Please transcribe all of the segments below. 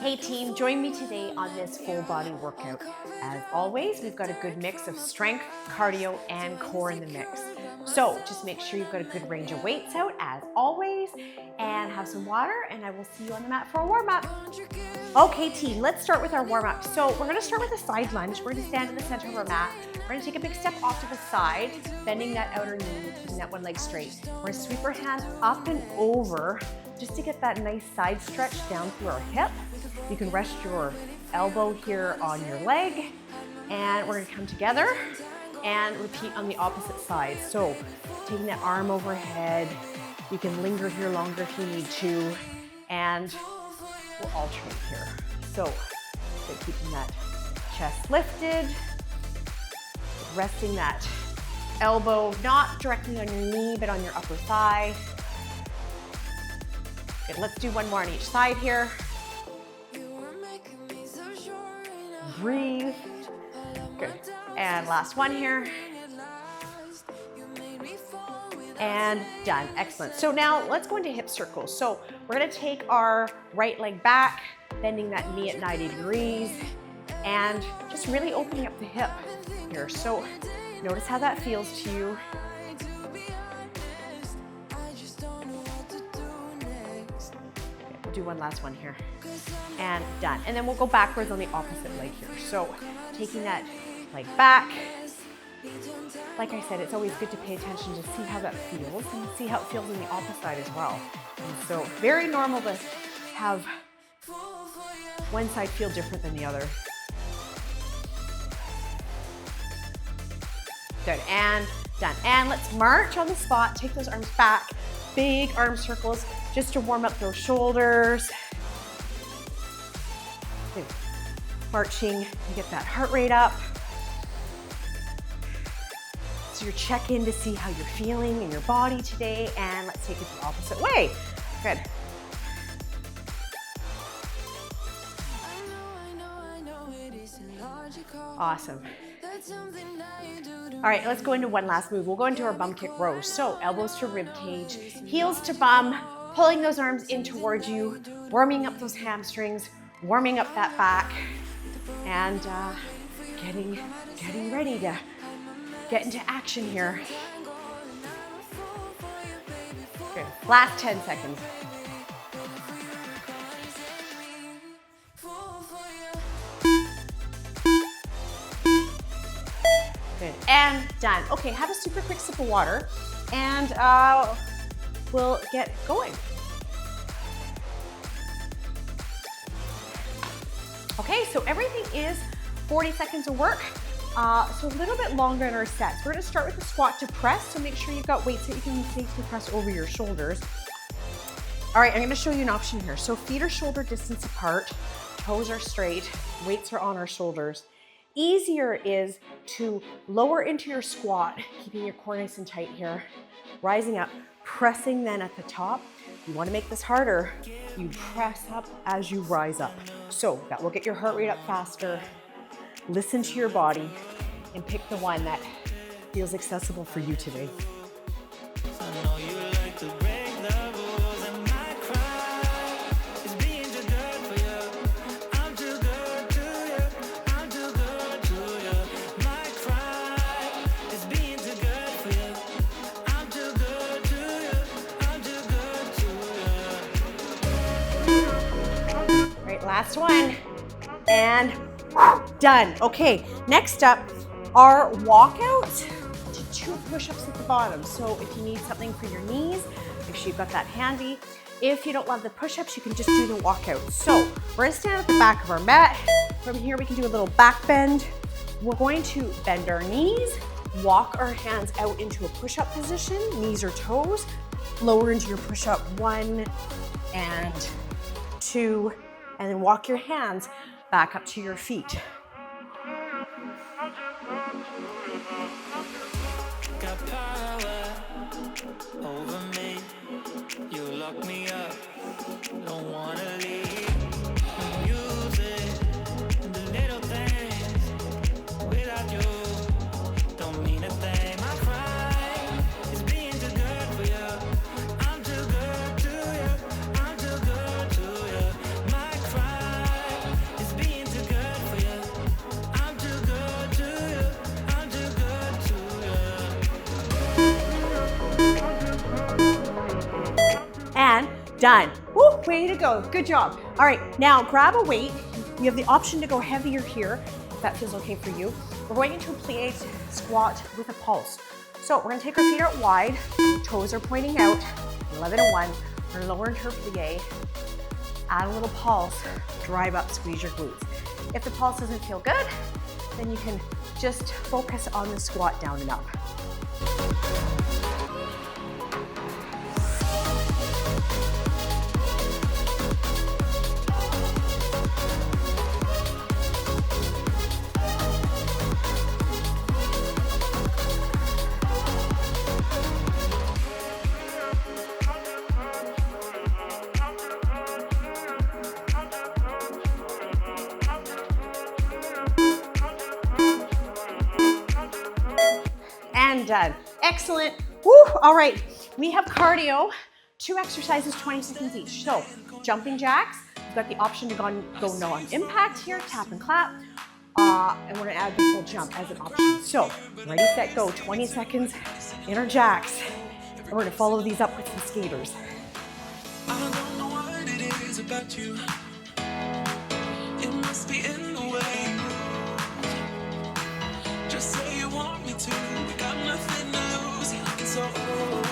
Hey team, join me today on this full body workout. As always, we've got a good mix of strength, cardio, and core in the mix. So just make sure you've got a good range of weights out as always, and have some water, and I will see you on the mat for a warm-up. Okay team, let's start with our warm-up. So we're gonna start with a side lunge. We're gonna stand in the center of our mat. We're gonna take a big step off to the side, bending that outer knee, keeping that one leg straight. We're gonna sweep our hands up and over just to get that nice side stretch down through our hip. You can rest your elbow here on your leg, and we're gonna come together and repeat on the opposite side. So taking that arm overhead, you can linger here longer if you need to, and we'll alternate here. So keeping that chest lifted, resting that elbow not directly on your knee, but on your upper thigh. Good, let's do one more on each side here. Breathe. Good. And last one here. And done. Excellent. So now let's go into hip circles. So we're going to take our right leg back, bending that knee at 90 degrees, and just really opening up the hip here. So notice how that feels to you. We'll do one last one here. And done. And then we'll go backwards on the opposite leg here. So taking that leg back. Like I said, it's always good to pay attention to see how that feels and see how it feels on the opposite side as well. And so very normal to have one side feel different than the other. Good, and done. And let's march on the spot. Take those arms back. Big arm circles just to warm up those shoulders. Good. Marching to get that heart rate up. So your check-in to see how you're feeling in your body today, and let's take it the opposite way. Good. Awesome. All right, let's go into one last move. We'll go into our bum kick row. So elbows to rib cage, heels to bum, pulling those arms in towards you, warming up those hamstrings, warming up that back, and getting ready to get into action here. Good. Last 10 seconds. Good, and done. Okay, have a super quick sip of water, and we'll get going. Okay, so everything is 40 seconds of work. So a little bit longer in our sets. We're gonna start with the squat to press, so make sure you've got weights that you can safely press over your shoulders. All right, I'm gonna show you an option here. So feet are shoulder distance apart, toes are straight, weights are on our shoulders. Easier is to lower into your squat, keeping your core nice and tight here, rising up, pressing then at the top. You wanna make this harder, you press up as you rise up. So that will get your heart rate up faster. Listen to your body and pick the one that feels accessible for you today. All right, last one, and done. Okay, next up, our walkout to 2 push-ups at the bottom. So if you need something for your knees, make sure you've got that handy. If you don't love the push-ups, you can just do the walkout. So we're gonna stand at the back of our mat. From here, we can do a little back bend. We're going to bend our knees, walk our hands out into a push-up position, knees or toes, lower into your push-up 1 and 2, and then walk your hands back up to your feet. Got power over me. You lock me up. Don't wanna leave. Use it. The little things without you don't mean a thing. My cry is being too good for you. I'm too good to you. I'm too good to you. My done. Woo, way to go, good job. All right, now grab a weight. You have the option to go heavier here, if that feels okay for you. We're going into a plie squat with a pulse. So we're gonna take our feet out wide, toes are pointing out, 11 and 1. We're gonna lower into our plie, add a little pulse, drive up, squeeze your glutes. If the pulse doesn't feel good, then you can just focus on the squat down and up. And done. Excellent. Woo. All right. We have cardio, 2 exercises, 20 seconds each. So jumping jacks, you've got the option to go no on impact here, tap and clap. And we're gonna add the full jump as an option. So ready, set, go, 20 seconds in our jacks. And we're gonna follow these up with some skaters. I don't know what it is about you. It must be in the way. Just say you want me to. We got nothing to lose. You're looking so old.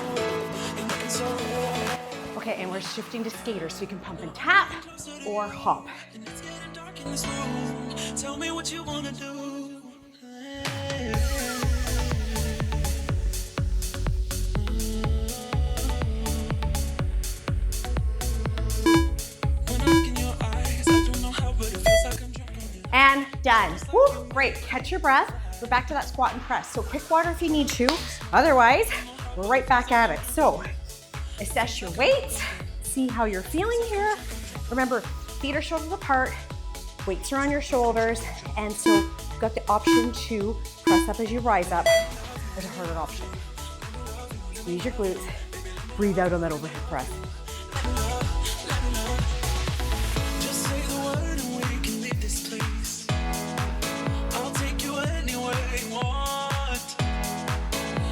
You're looking so old. Okay, and we're shifting to skaters so you can pump and tap or hop. It's getting dark in this room. Tell me what you wanna do. When I look in your eyes, I don't know how, but it feels like I'm drunk on you. And done. Woo, great. Catch your breath. We're back to that squat and press. So quick water if you need to. Otherwise, we're right back at it. So assess your weights. See how you're feeling here. Remember, feet are shoulders apart. Weights are on your shoulders. And so you've got the option to press up as you rise up. There's a harder option. Squeeze your glutes. Breathe out on that overhead press. Just say the word and we can leave this place. I'll take you anywhere you want.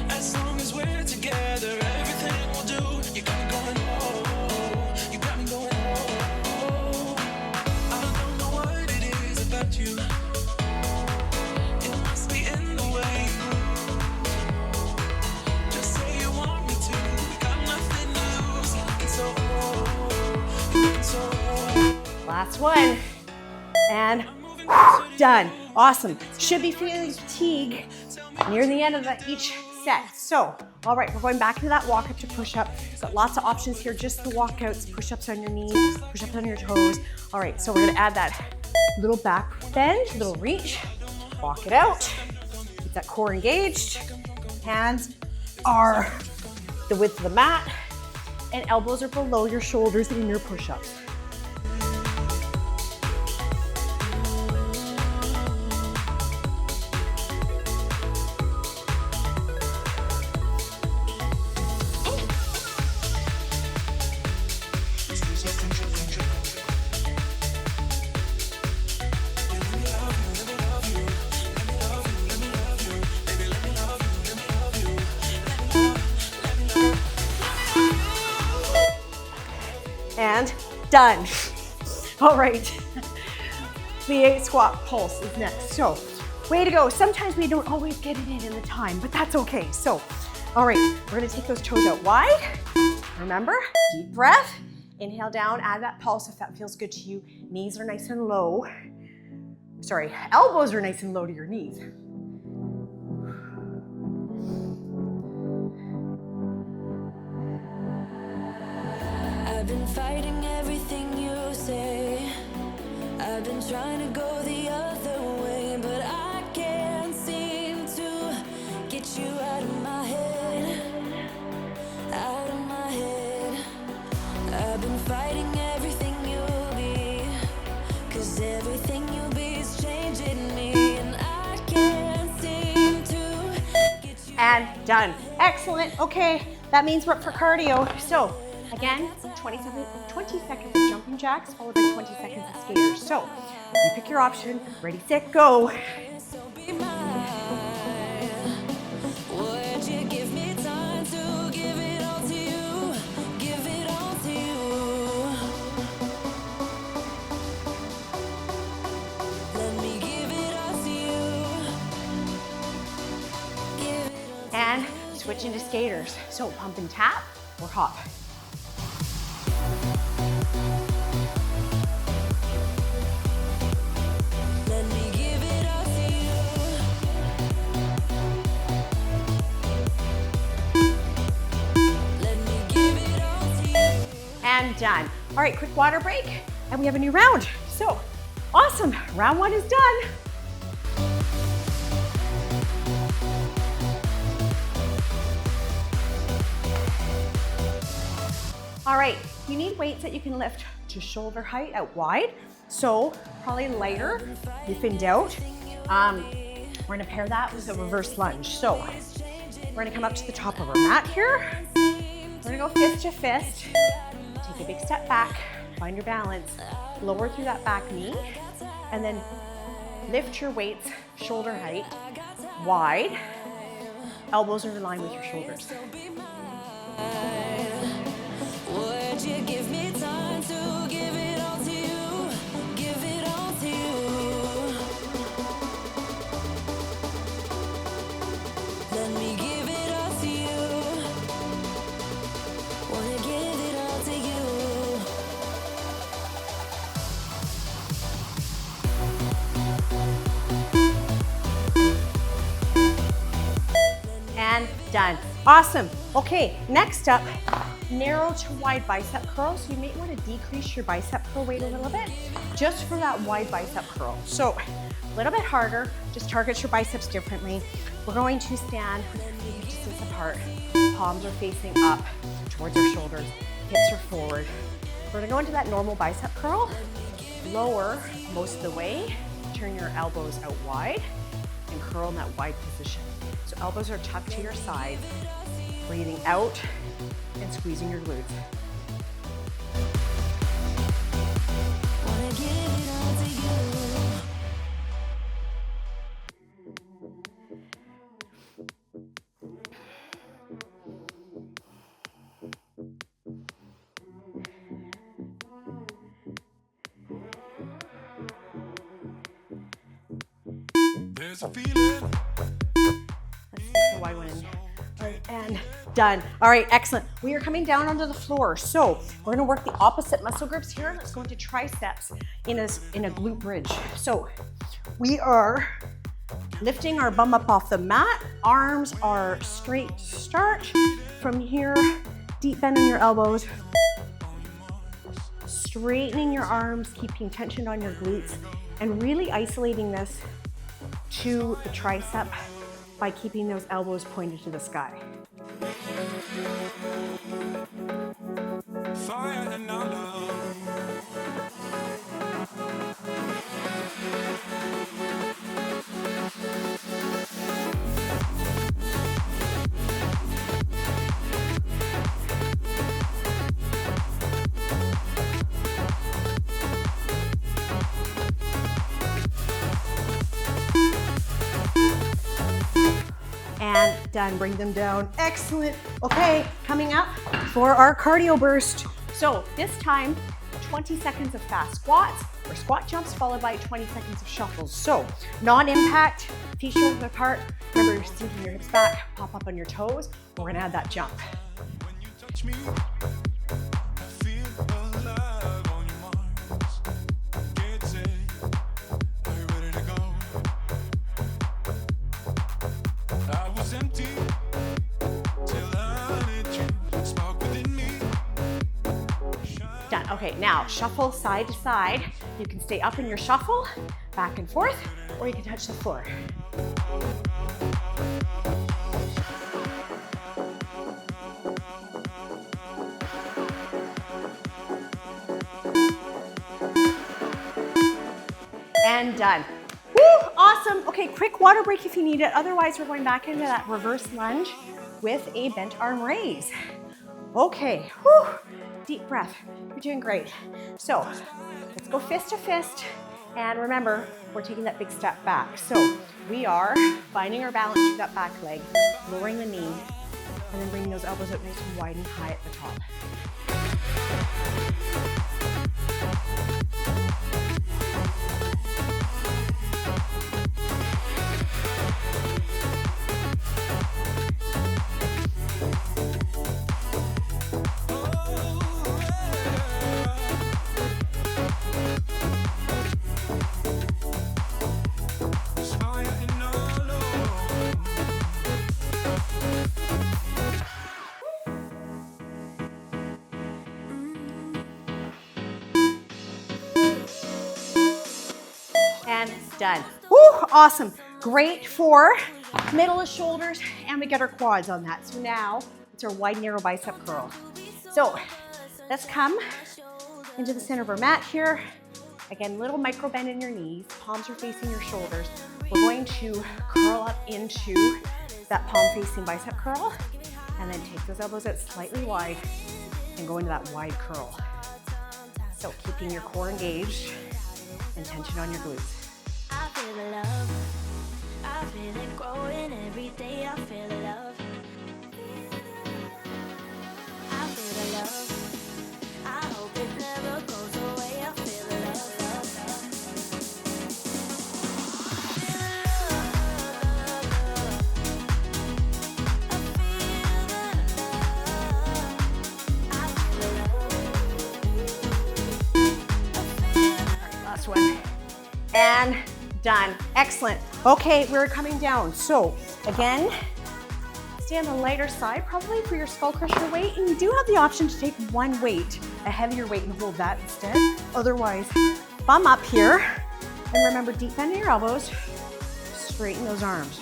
As long as we're together, everything we'll do. You got me going, oh. You got me going, oh. I don't know what it is about you. It must be in the way. Just say you want me to. We got nothing to lose. You're looking so old. You're looking so old. Last one. And done. Awesome. Should be feeling fatigue near the end of each set. So, all right, we're going back to that walk up to push up. Got lots of options here, just the walkouts, push-ups on your knees, push-ups on your toes. All right, so we're gonna add that little back bend, little reach, walk it out. Keep that core engaged. Hands are the width of the mat, and elbows are below your shoulders in your push-ups. And done. All right, plie squat pulse is next. So, way to go. Sometimes we don't always get it in the time, but that's okay. So, all right, we're gonna take those toes out wide. Remember, deep breath. Inhale down, add that pulse if that feels good to you. Knees are nice and low. Sorry, elbows are nice and low to your knees. I've been fighting everything you say. I've been trying to go the other way, but I can't seem to get you out of my head. Out of my head. I've been fighting everything you'll be, 'cause everything you'll be is changing me, and I can't seem to get you. And done. Excellent. Okay, that means we're up for cardio. So, again, 20 seconds of jumping jacks followed by 20 seconds of skaters. So, you pick your option. Ready, set, go. So be mine. Would you give me time to give it all to you? Give it all to you. switch into skaters. So pump and tap or hop. Let me give it all to you. Let me give it all to you. And done. All right, quick water break, and we have a new round. So awesome, round 1 is done. All right, you need weights that you can lift to shoulder height out wide. So probably lighter if in doubt. We're gonna pair that with a reverse lunge. So we're gonna come up to the top of our mat here. We're gonna go fist to fist. Take a big step back, find your balance, lower through that back knee, and then lift your weights shoulder height wide. Elbows are in line with your shoulders. Would you give me time to give it all to you? Give it all to you. Let me give it all to you. Wanna give it all to you. And done. Awesome. Okay, next up, narrow to wide bicep curl. So you may want to decrease your bicep curl weight a little bit just for that wide bicep curl. So a little bit harder, just target your biceps differently. We're going to stand with our feet distance apart. Palms are facing up towards our shoulders, hips are forward. We're gonna go into that normal bicep curl, lower most of the way, turn your elbows out wide and curl in that wide position. So elbows are tucked to your sides, breathing out and squeezing your glutes. Wanna give it all to you. There's a feeling. Let's take the wide one in. All right, and done. All right, excellent. We are coming down onto the floor. So we're gonna work the opposite muscle groups here. Let's go into triceps in a glute bridge. So we are lifting our bum up off the mat. Arms are straight to start. From here, deep bend in your elbows. Straightening your arms, keeping tension on your glutes, and really isolating this to the tricep by keeping those elbows pointed to the sky. Fire and our love. And done, bring them down. Excellent. Okay, coming up for our cardio burst. So this time, 20 seconds of fast squats or squat jumps followed by 20 seconds of shuffles. So non-impact, feet shoulder apart. Remember, you're sinking your hips back, pop up on your toes. We're gonna add that jump. When you touch me, I feel alive on your marks. Get set, are you ready to go? I was empty till I let you spark within me. Done. Okay, now shuffle side to side. You can stay up in your shuffle, back and forth, or you can touch the floor. And done. Woo, awesome. Okay, quick water break if you need it. Otherwise, we're going back into that reverse lunge with a bent arm raise. Okay, whew, deep breath. You're doing great. So let's go fist to fist. And remember, we're taking that big step back. So we are finding our balance through that back leg, lowering the knee, and then bringing those elbows up nice and wide and high at the top. done. Woo, awesome. Great for middle of shoulders, and we get our quads on that. So now it's our wide, narrow bicep curl. So let's come into the center of our mat here. Again, little micro bend in your knees, palms are facing your shoulders. We're going to curl up into that palm facing bicep curl, and then take those elbows out slightly wide and go into that wide curl. So keeping your core engaged and tension on your glutes. I feel the love. I feel it growing every day. I feel the love. I feel the love. I hope it never goes away. I feel the love. Last one. And done. Excellent. Okay, we're coming down. So again, stay on the lighter side, probably for your Skullcrusher weight. And you do have the option to take one weight, a heavier weight, and hold that instead. Otherwise, bum up here. And remember, deep bend in your elbows. Straighten those arms.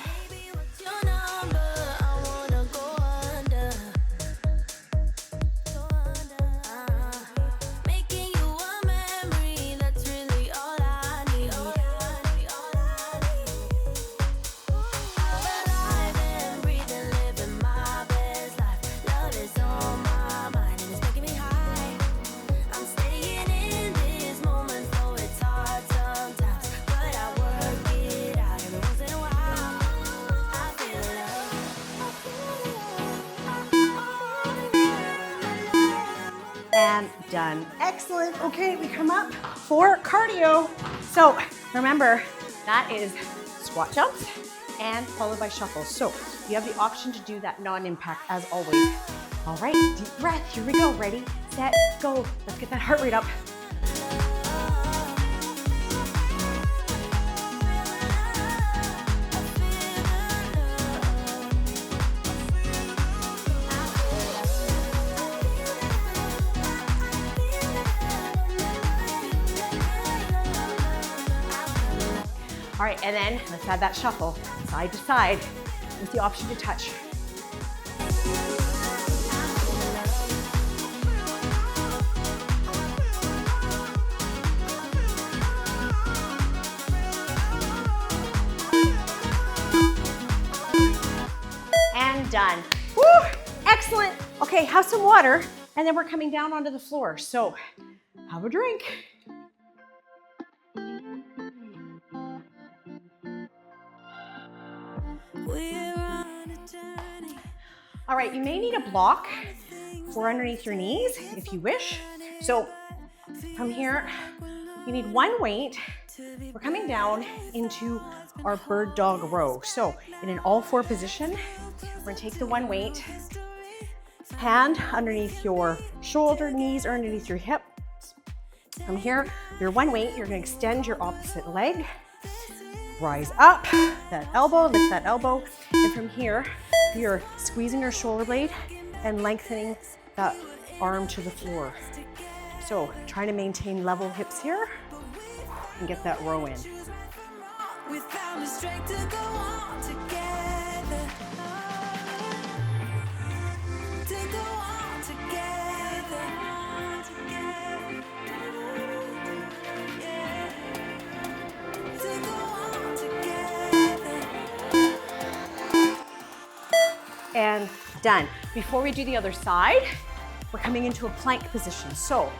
And done. Excellent. Okay, we come up for cardio. So remember, that is squat jumps and followed by shuffles. So you have the option to do that non-impact as always. All right, deep breath. Here we go. Ready, set, go. Let's get that heart rate up. All right, and then let's add that shuffle, side to side, with the option to touch. And done. Woo, excellent. Okay, have some water, and then we're coming down onto the floor. So have a drink. All right, you may need a block for underneath your knees if you wish. So from here, you need one weight. We're coming down into our bird dog row. So in an all four position, we're gonna take the one weight, hand underneath your shoulder, knees are underneath your hip. From here, your one weight, you're gonna extend your opposite leg, rise up, that elbow, lift that elbow, and from here, you're squeezing your shoulder blade and lengthening that arm to the floor. So trying to maintain level hips here and get that row in. We found the strength to go on together. To go on together. Yeah. To go on together. And done. Before we do the other side, we're coming into a plank position. So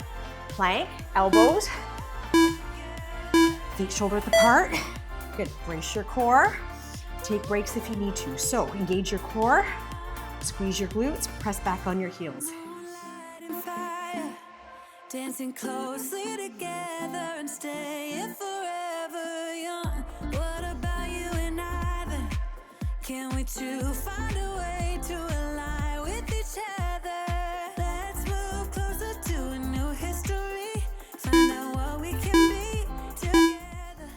plank, elbows, feet shoulder width apart. Good, brace your core. Take breaks if you need to. So engage your core, squeeze your glutes, press back on your heels. Dancing closely together and staying forever young. What about you and I then? Can we two find a way to align with each other? Let's move closer to a new history. Find out what we can be together.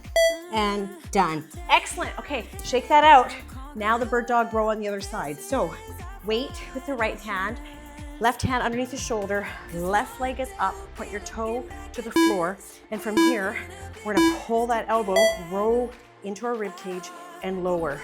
And done. Excellent. Okay, shake that out. Now the bird dog row on the other side. So weight with the right hand, left hand underneath the shoulder, left leg is up, point your toe to the floor, and from here, we're gonna pull that elbow, row into our rib cage, and lower.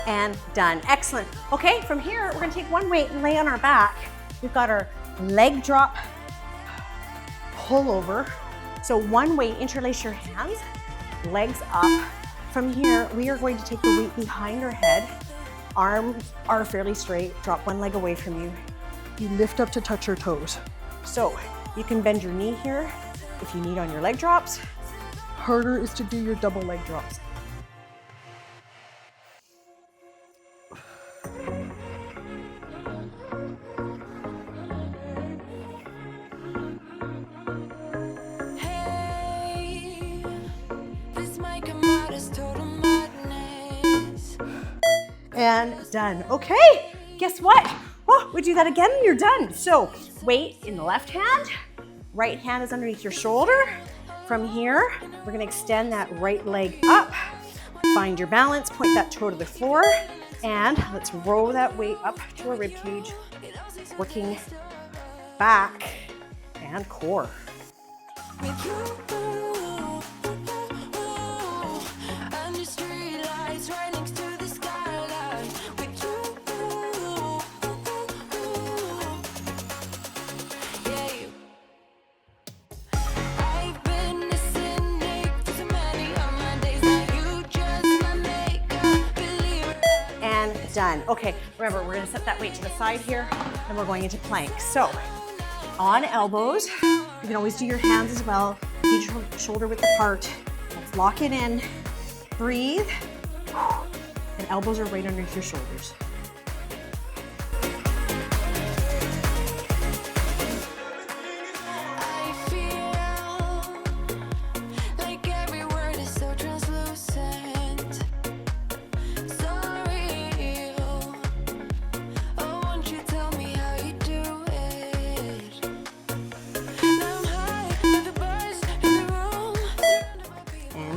And done. Excellent. Okay, from here, we're gonna take one weight and lay on our back. We've got our leg drop, pull over. So one weight, interlace your hands, legs up. From here, we are going to take the weight behind our head. Arms are fairly straight. Drop one leg away from you. You lift up to touch your toes. So you can bend your knee here if you need on your leg drops. Harder is to do your double leg drops. And done. Okay, guess what? Oh, we do that again and you're done. So weight in the left hand, right hand is underneath your shoulder. From here, we're gonna extend that right leg up, find your balance, point that toe to the floor, and let's row that weight up to our rib cage, working back and core. Done. Okay, remember, we're gonna set that weight to the side here and we're going into plank. So, on elbows, you can always do your hands as well, each shoulder width apart. Let's lock it in, breathe, and elbows are right underneath your shoulders.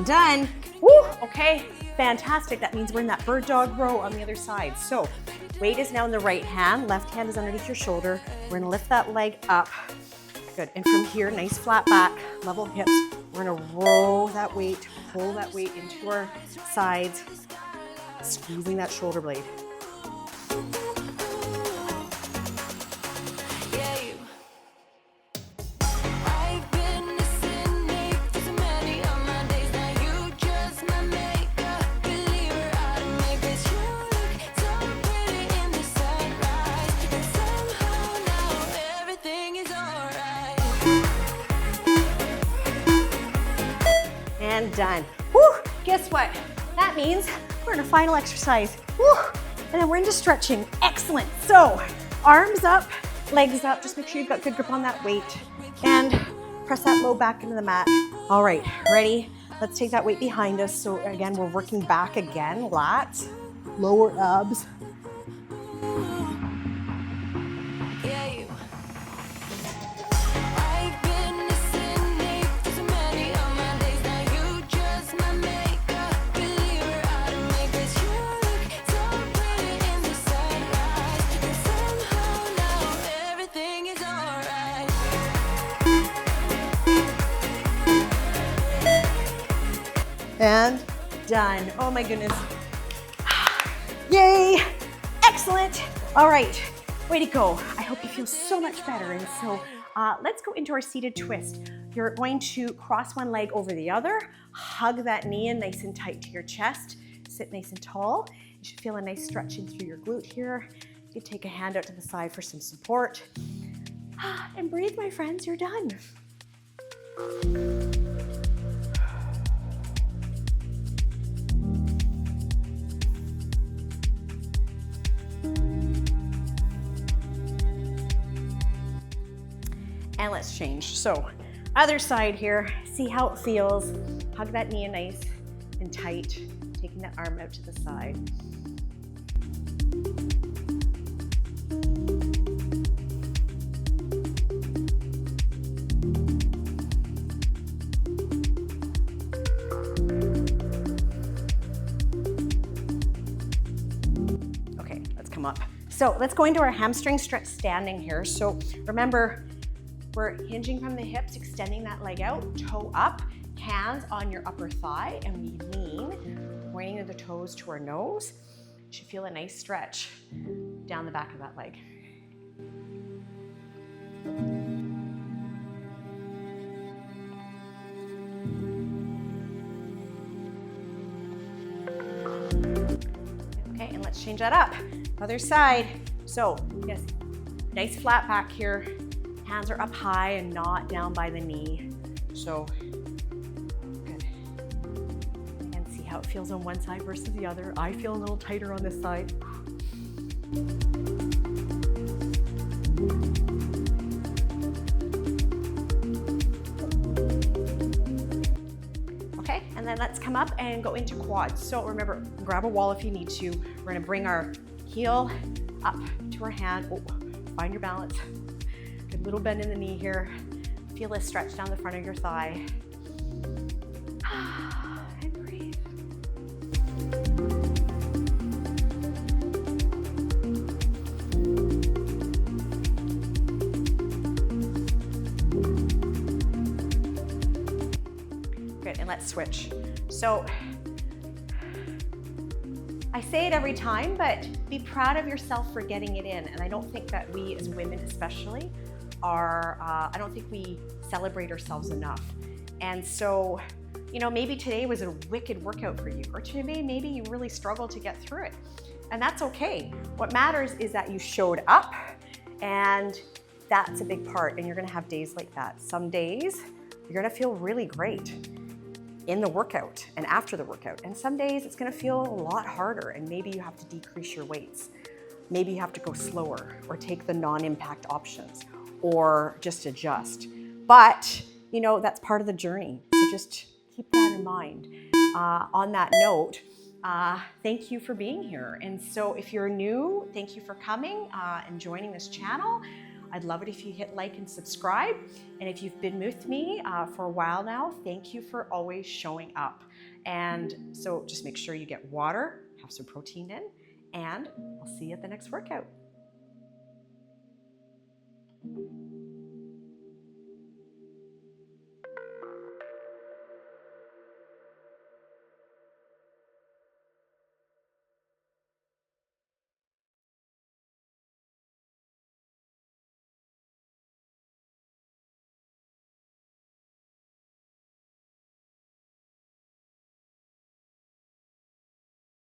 Done. Woo, okay, fantastic. That means we're in that bird dog row on the other side. So weight is now in the right hand, left hand is underneath your shoulder. We're gonna lift that leg up. Good, and from here, nice flat back, level hips. We're gonna roll that weight, pull that weight into our sides, squeezing that shoulder blade. And done. Woo, guess what? That means we're in a final exercise. Woo, and then we're into stretching. Excellent. So arms up, legs up. Just make sure you've got good grip on that weight and press that low back into the mat. All right, ready? Let's take that weight behind us. So again, we're working back again, lats, lower abs. And done. Oh my goodness. Yay, excellent. All right, way to go. I hope you feel so much better. And so let's go into our seated twist. You're going to cross one leg over the other, hug that knee in nice and tight to your chest, sit nice and tall. You should feel a nice stretching through your glute here. You can take a hand out to the side for some support. And breathe, my friends, you're done. And let's change. So Other side here, see how it feels. Hug that knee in nice and tight, taking that arm out to the side. Okay, let's come up. So let's go into our hamstring stretch standing here. So remember, we're hinging from the hips, extending that leg out, toe up, hands on your upper thigh, and we lean, pointing the toes to our nose. You should feel a nice stretch down the back of that leg. Okay, and let's change that up. Other side. So, yes, nice flat back here. Hands are up high and not down by the knee. So, good. And see how it feels on one side versus the other. I feel a little tighter on this side. Okay, and then let's come up and go into quads. So remember, grab a wall if you need to. We're gonna bring our heel up to our hand. Oh, find your balance. Good little bend in the knee here. Feel this stretch down the front of your thigh. And breathe. Good, and let's switch. So, I say it every time, but be proud of yourself for getting it in. And I don't think that we as women especially I don't think we celebrate ourselves enough. And so, you know, maybe today was a wicked workout for you, or today maybe you really struggled to get through it. And that's okay. What matters is that you showed up, and that's a big part. And you're gonna have days like that. Some days you're gonna feel really great in the workout and after the workout. And some days it's gonna feel a lot harder, and maybe you have to decrease your weights. Maybe you have to go slower or take the non-impact options or just adjust. But, you know, that's part of the journey. So just keep that in mind. On that note, thank you for being here. And so if you're new, thank you for coming and joining this channel. I'd love it if you hit like and subscribe. And if you've been with me for a while now, thank you for always showing up. And so just make sure you get water, have some protein in, and I'll see you at the next workout.